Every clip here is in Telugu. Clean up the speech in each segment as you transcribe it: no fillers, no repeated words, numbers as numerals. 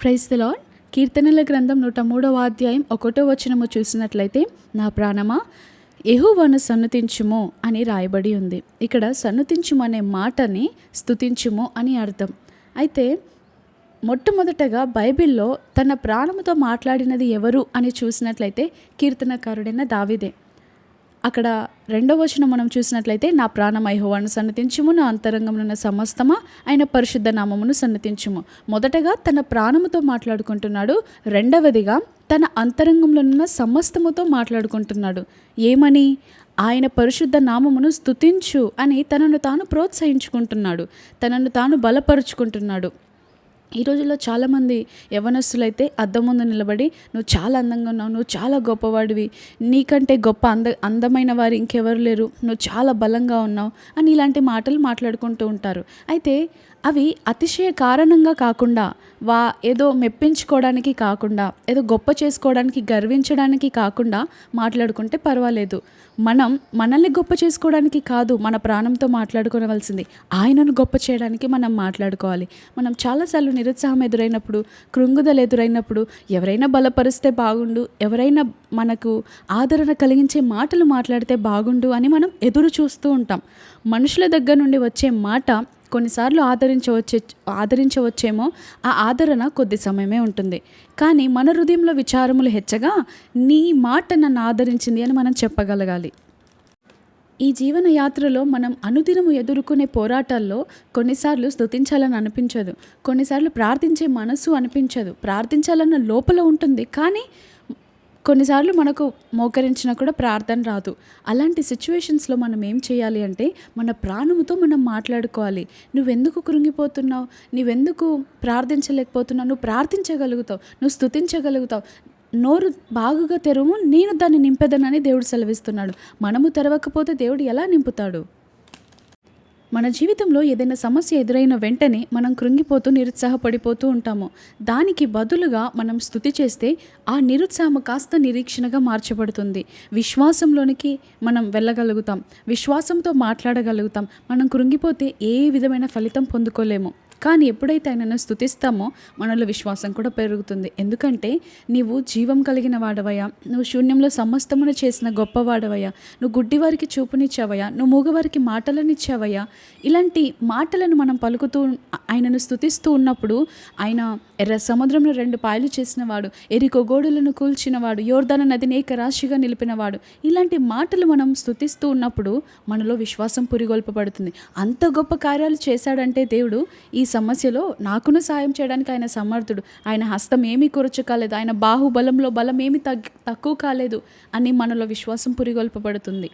Praise the lord. కీర్తనల గ్రంథం 103వ అధ్యాయం 1వ వచనము చూసినట్లయితే, నా ప్రాణమా యెహోవాను సన్నుతించుము అని రాయబడి ఉంది. ఇక్కడ సన్నుతించుము అనే మాటని స్తుతించుము అని అర్థం. అయితే మొట్టమొదటగా బైబిల్లో తన ప్రాణముతో మాట్లాడినది ఎవరు అని చూసినట్లయితే కీర్తనకారుడైన దావీదే. అక్కడ 2వ వచనం మనం చూసినట్లయితే, నా ప్రాణమా యెహోవాను సన్నుతించుము, నా అంతరంగంలో ఉన్న సమస్తమా ఆయన పరిశుద్ధ నామమును సన్నుతించుము. మొదటగా తన ప్రాణముతో మాట్లాడుకుంటున్నాడు, రెండవదిగా తన అంతరంగంలో ఉన్న సమస్తముతో మాట్లాడుకుంటున్నాడు. ఏమని? ఆయన పరిశుద్ధ నామమును స్తుతించు అని తనను తాను ప్రోత్సహించుకుంటున్నాడు, తనను తాను బలపరుచుకుంటున్నాడు. ఈ రోజుల్లో చాలామంది యవ్వనస్తులైతే అద్దం ముందు నిలబడి, నువ్వు చాలా అందంగా ఉన్నావు, నువ్వు చాలా గొప్పవాడివి, నీకంటే గొప్ప అందమైన వారు ఇంకెవరు లేరు, నువ్వు చాలా బలంగా ఉన్నావు అని ఇలాంటి మాటలు మాట్లాడుకుంటూ ఉంటారు. అయితే అవి అతిశయ కారణంగా కాకుండా, ఏదో మెప్పించుకోవడానికి కాకుండా, ఏదో గొప్ప చేసుకోవడానికి గర్వించడానికి కాకుండా మాట్లాడుకుంటే పర్వాలేదు. మనల్ని గొప్ప చేసుకోవడానికి కాదు మన ప్రాణంతో మాట్లాడుకోవలసింది, ఆయనను గొప్ప చేయడానికి మనం మాట్లాడుకోవాలి. మనం చాలాసార్లు నిరుత్సాహం ఎదురైనప్పుడు, కృంగుదల ఎదురైనప్పుడు, ఎవరైనా బలపరిస్తే బాగుండు, ఎవరైనా మనకు ఆదరణ కలిగించే మాటలు మాట్లాడితే బాగుండు అని మనం ఎదురు చూస్తూ ఉంటాం. మనుషుల దగ్గర నుండి వచ్చే మాట కొన్నిసార్లు ఆదరించవచ్చేమో, ఆ ఆదరణ కొద్ది సమయమే ఉంటుంది. కానీ మన హృదయంలో విచారములు హెచ్చగా, నీ మాట నన్ను ఆదరించింది అని మనం చెప్పగలగాలి. ఈ జీవన యాత్రలో మనం అనుదినము ఎదుర్కొనే పోరాటాల్లో కొన్నిసార్లు స్తుతించాలని అనిపించదు, కొన్నిసార్లు ప్రార్థించే మనసు అనిపించదు, ప్రార్థించాలన్న లోపల ఉంటుంది, కానీ కొన్నిసార్లు మనకు మోకరించినా కూడా ప్రార్థన రాదు. అలాంటి సిచ్యువేషన్స్లో మనం ఏం చేయాలి అంటే, మన ప్రాణముతో మనం మాట్లాడుకోవాలి. నువ్వెందుకు కృంగిపోతున్నావు, నువ్వెందుకు ప్రార్థించలేకపోతున్నావు, నువ్వు ప్రార్థించగలుగుతావు, నువ్వు స్తుతించగలుగుతావు, నోరు బాగుగా తెరువు, నేను దాన్ని నింపెదనని దేవుడు సెలవిస్తున్నాడు. మనము తెరవకపోతే దేవుడు ఎలా నింపుతాడు? మన జీవితంలో ఏదైనా సమస్య ఎదురైన వెంటనే మనం కృంగిపోతూ నిరుత్సాహపడిపోతూ ఉంటాము. దానికి బదులుగా మనం స్తుతి చేస్తే ఆ నిరుత్సాహం కాస్త నిరీక్షణగా మార్చబడుతుంది. విశ్వాసంలోనికి మనం వెళ్ళగలుగుతాం, విశ్వాసంతో మాట్లాడగలుగుతాం. మనం కృంగిపోతే ఏ విధమైన ఫలితం పొందుకోలేము. కానీ ఎప్పుడైతే ఆయనను స్తుతిస్తామో మనలో విశ్వాసం కూడా పెరుగుతుంది. ఎందుకంటే నీవు జీవం కలిగిన వాడవయ్యా, నువ్వు శూన్యంలో సమస్తమును చేసిన గొప్పవాడవయ్యా, నువ్వు గుడ్డివారికి చూపునిచ్చావయ్యా, నువ్వు మూగవారికి మాటలనిచ్చావయ్యా. ఇలాంటి మాటలను మనం పలుకుతూ ఆయనను స్తుతిస్తూ ఉన్నప్పుడు, ఆయన ఎర్ర సముద్రంలో 2 పాయలు చేసినవాడు, ఎరికో గోడలను కూల్చినవాడు, యోర్దాను నదిని ఏకరాశిగా నిలిపినవాడు, ఇలాంటి మాటలు మనం స్తుతిస్తూ ఉన్నప్పుడు మనలో విశ్వాసం పురిగొల్పబడుతుంది. అంత గొప్ప కార్యాలు చేశాడంటే దేవుడు, ఈ సమస్యలో నాకును సాయం చేయడానికి ఆయన సమర్థుడు, ఆయన హస్తం ఏమీ కొరచు కాలేదు, ఆయన బాహుబలంలో బలం ఏమీ తక్కువ కాలేదు అని మనలో విశ్వాసం పురిగొల్పబడుతుంది.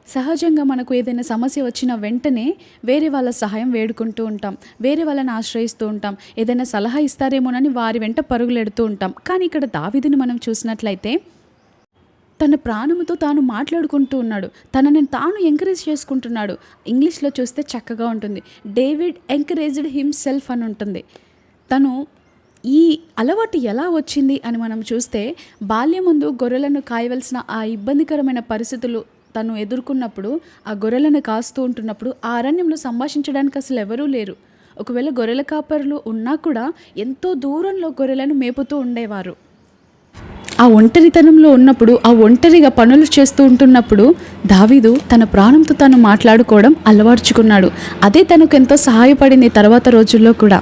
సహజంగా మనకు ఏదైనా సమస్య వచ్చిన వెంటనే వేరే వాళ్ళ సహాయం వేడుకుంటూ ఉంటాం, వేరే వాళ్ళని ఆశ్రయిస్తూ ఉంటాం, ఏదైనా సలహా ఇస్తారేమోనని వారి వెంట పరుగులెడుతూ ఉంటాం. కానీ ఇక్కడ దావీదుని మనం చూసినట్లయితే తన ప్రాణముతో తాను మాట్లాడుకుంటూ ఉన్నాడు, తనని తాను ఎంకరేజ్ చేసుకుంటున్నాడు. ఇంగ్లీష్లో చూస్తే చక్కగా ఉంటుంది, డేవిడ్ ఎంకరేజ్డ్ హిమ్సెల్ఫ్ అని ఉంటుంది. తను ఈ అలవాటు ఎలా వచ్చింది అని మనం చూస్తే, బాల్యం ముందు గొర్రెలను కాయవలసిన ఆ ఇబ్బందికరమైన పరిస్థితులు తను ఎదుర్కొన్నప్పుడు, ఆ గొర్రెలను కాస్తూ ఉంటున్నప్పుడు ఆ అరణ్యంలో సంభాషించడానికి అసలు ఎవరూ లేరు. ఒకవేళ గొర్రెల కాపరులు ఉన్నా కూడా ఎంతో దూరంలో గొర్రెలను మేపుతూ ఉండేవారు. ఆ ఒంటరితనంలో ఉన్నప్పుడు, ఆ ఒంటరిగా పనులు చేస్తూ ఉంటున్నప్పుడు దావీదు తన ప్రాణంతో తాను మాట్లాడుకోవడం అలవర్చుకున్నాడు. అదే తనకు ఎంతో సహాయపడింది తర్వాత రోజుల్లో కూడా.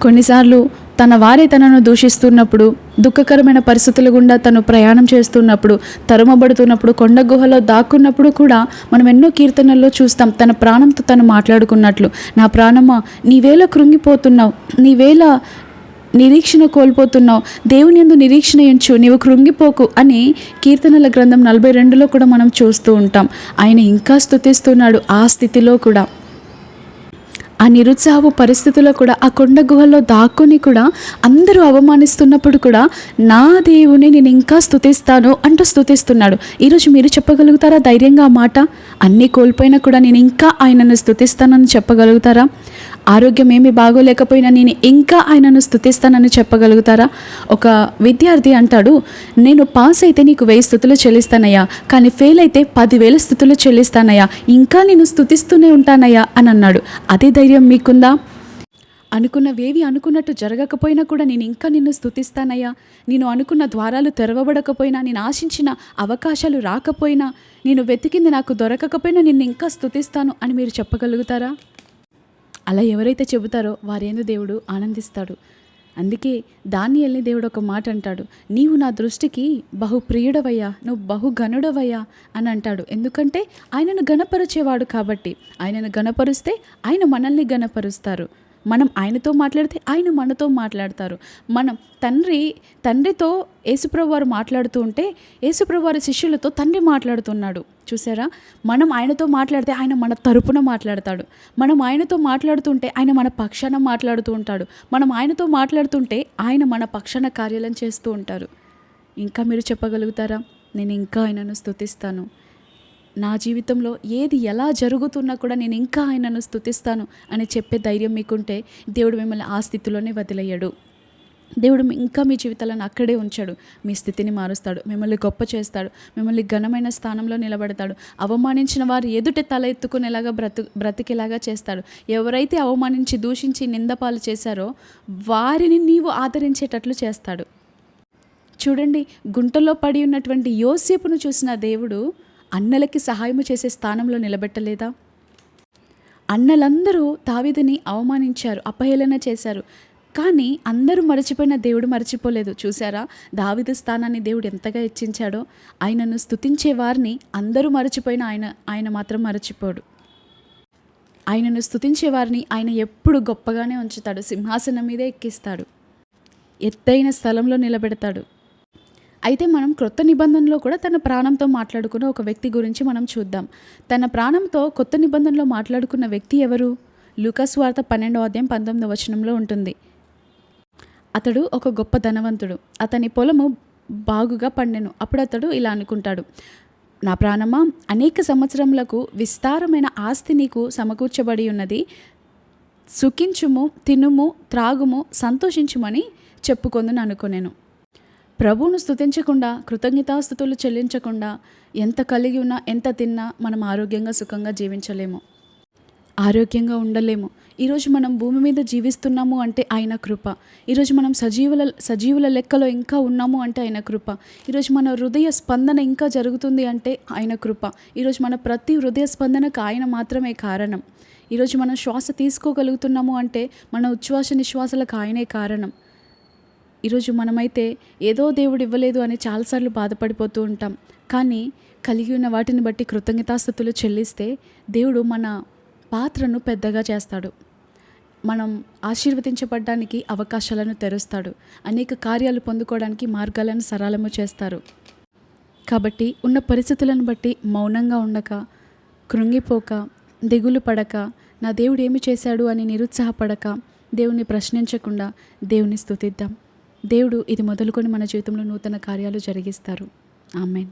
కొన్నిసార్లు తన వారే తనను దూషిస్తున్నప్పుడు, దుఃఖకరమైన పరిస్థితుల గుండా తను ప్రయాణం చేస్తున్నప్పుడు, తరుమబడుతున్నప్పుడు, కొండ గుహలో దాక్కున్నప్పుడు కూడా మనం ఎన్నో కీర్తనల్లో చూస్తాం తన ప్రాణంతో తను మాట్లాడుకున్నట్లు. నా ప్రాణమా నీవేళ కృంగిపోతున్నావు, నీవేళ నిరీక్షణ కోల్పోతున్నావు, దేవుని యందు నిరీక్షణ ఉంచు, నీవు కృంగిపోకు అని కీర్తనల గ్రంథం 42లో కూడా మనం చూస్తూ ఉంటాం. ఆయన ఇంకా స్తుతిస్తున్నాడు ఆ స్థితిలో కూడా, ఆ నిరుత్సాహపు పరిస్థితుల్లో కూడా, ఆ కొండ గుహల్లో దాక్కుని కూడా, అందరూ అవమానిస్తున్నప్పుడు కూడా నా దేవుని నేను ఇంకా స్తుతిస్తాను అంటూ స్తుతిస్తున్నాడు. ఈరోజు మీరు చెప్పగలుగుతారా ధైర్యంగా ఆ మాట? అన్నీ కోల్పోయినా కూడా నేను ఇంకా ఆయనను స్తుతిస్తానని చెప్పగలుగుతారా? ఆరోగ్యం ఏమి బాగోలేకపోయినా నేను ఇంకా ఆయనను స్తుతిస్తానని చెప్పగలుగుతారా? ఒక విద్యార్థి అంటాడు, నేను పాస్ అయితే నీకు 1000 స్తుతులు చెల్లిస్తానయ్యా, కానీ ఫెయిల్ అయితే 10,000 స్తుతులు చెల్లిస్తానయ్యా, ఇంకా నేను స్తుతిస్తూనే ఉంటానయ్యా అని అన్నాడు. అదే ధైర్యం మీకుందా? అనుకున్నవేవి అనుకున్నట్టు జరగకపోయినా కూడా నేను ఇంకా నిన్ను స్తుతిస్తానయ్యా. నేను అనుకున్న ద్వారాలు తెరవబడకపోయినా, నేను ఆశించిన అవకాశాలు రాకపోయినా, నేను వెతికింది నాకు దొరకకపోయినా నిన్ను ఇంకా స్తుతిస్తాను అని మీరు చెప్పగలుగుతారా? అలా ఎవరైతే చెబుతారో వారేందు దేవుడు ఆనందిస్తాడు. అందుకే దానియేలుని దేవుడు ఒక మాట అంటాడు, నీవు నా దృష్టికి బహు ప్రియుడవయ్యా, నువ్వు బహు ఘనుడవయ్యా అని అంటాడు. ఎందుకంటే ఆయనను గణపరిచేవాడు కాబట్టి. ఆయనను గణపరిస్తే ఆయన మనల్ని గణపరుస్తారు. మనం ఆయనతో మాట్లాడితే ఆయన మనతో మాట్లాడతారు. మనం తండ్రితో యేసుప్రభు వారు మాట్లాడుతూ ఉంటే యేసుప్రభు వారి శిష్యులతో తండ్రి మాట్లాడుతున్నాడు. చూసారా? మనం ఆయనతో మాట్లాడితే ఆయన మన తరపున మాట్లాడతాడు. మనం ఆయనతో మాట్లాడుతుంటే ఆయన మన పక్షాన మాట్లాడుతూ ఉంటాడు. మనం ఆయనతో మాట్లాడుతుంటే ఆయన మన పక్షాన కార్యాలను చేస్తూ ఉంటారు. ఇంకా మీరు చెప్పగలుగుతారా? నేను ఇంకా ఆయనను స్తుతిస్తాను. నా జీవితంలో ఏది ఎలా జరుగుతున్నా కూడా నేను ఇంకా ఆయనను స్తుతిస్తాను అని చెప్పే ధైర్యం మీకుంటే దేవుడు మిమ్మల్ని ఆ స్థితిలోనే వదిలేయడు. దేవుడు ఇంకా మీ జీవితాలను అక్కడే ఉంచాడు. మీ స్థితిని మారుస్తాడు, మిమ్మల్ని గొప్ప చేస్తాడు, మిమ్మల్ని ఘనమైన స్థానంలో నిలబెడతాడు. అవమానించిన వారు ఎదుట తల ఎత్తుకునేలాగా బ్రతికేలాగా చేస్తాడు. ఎవరైతే అవమానించి దూషించి నిందపాలు చేశారో వారిని నీవు ఆదరించేటట్లు చేస్తాడు. చూడండి, గుంటలో పడి ఉన్నటువంటి యోసేపును చూసిన దేవుడు అన్నలకి సహాయము చేసే స్థానంలో నిలబెట్టలేదా? అన్నలందరూ దావీదుని అవమానించారు, అపహేళన చేశారు. కానీ అందరూ మరచిపోయిన దేవుడు మరచిపోలేదు. చూసారా? దావీదు స్థానాన్ని దేవుడు ఎంతగా హెచ్చించాడో. ఆయనను స్తుతించే వారిని అందరూ మరచిపోయిన ఆయన మాత్రం మరచిపోడు. ఆయనను స్తుతించే వారిని ఆయన ఎప్పుడు గొప్పగానే ఉంచుతాడు. సింహాసనం మీదే ఎక్కిస్తాడు, ఎత్తైన స్థలంలో నిలబెడతాడు. అయితే మనం క్రొత్త నిబంధనలో కూడా తన ప్రాణంతో మాట్లాడుకున్న ఒక వ్యక్తి గురించి మనం చూద్దాం. తన ప్రాణంతో కొత్త నిబంధనలో మాట్లాడుకున్న వ్యక్తి ఎవరు? లూకా సువార్త 12వ అధ్యాయం 19వ వచనంలో ఉంటుంది. అతడు ఒక గొప్ప ధనవంతుడు. అతని పొలము బాగుగా పండెను. అప్పుడు అతడు ఇలా అనుకుంటాడు, నా ప్రాణమా, అనేక సంవత్సరములకు విస్తారమైన ఆస్తి నీకు సమకూర్చబడి ఉన్నది. సుఖించుము, తినుము, త్రాగుము, సంతోషించుమని చెప్పుకొందును అనుకొనెను. ప్రభువును స్తుతించకుండా, కృతజ్ఞతాస్తుతులు చెల్లించకుండా ఎంత కలిగి ఉన్నా, ఎంత తిన్నా మనం ఆరోగ్యంగా సుఖంగా జీవించలేము, ఆరోగ్యంగా ఉండలేము. ఈరోజు మనం భూమి మీద జీవిస్తున్నాము అంటే ఆయన కృప. ఈరోజు మనం సజీవుల లెక్కలో ఇంకా ఉన్నాము అంటే ఆయన కృప. ఈరోజు మన హృదయ స్పందన ఇంకా జరుగుతుంది అంటే ఆయన కృప. ఈరోజు మన ప్రతి హృదయ స్పందనకు ఆయన మాత్రమే కారణం. ఈరోజు మనం శ్వాస తీసుకోగలుగుతున్నాము అంటే మన ఉచ్ఛ్వాస నిశ్వాసాలకు ఆయనే కారణం. ఈరోజు మనమైతే ఏదో దేవుడు ఇవ్వలేదు అని చాలాసార్లు బాధపడిపోతూ ఉంటాం. కానీ కలిగి ఉన్న వాటిని బట్టి కృతజ్ఞతాస్తుతులు చెల్లిస్తే దేవుడు మన పాత్రను పెద్దగా చేస్తాడు. మనం ఆశీర్వదించబడడానికి అవకాశాలను తెరుస్తాడు. అనేక కార్యాలు పొందుకోవడానికి మార్గాలను సరళము చేస్తారు. కాబట్టి ఉన్న పరిస్థితులను బట్టి మౌనంగా ఉండక, కృంగిపోక, దిగులు పడక, నా దేవుడు ఏమి చేశాడు అని నిరుత్సాహపడక, దేవుని ప్రశ్నించకుండా దేవుని స్తుతిద్దాం. దేవుడు ఇది మొదలుకొని మన జీవితంలో నూతన కార్యాలు జరిగిస్తారు. ఆమేన్.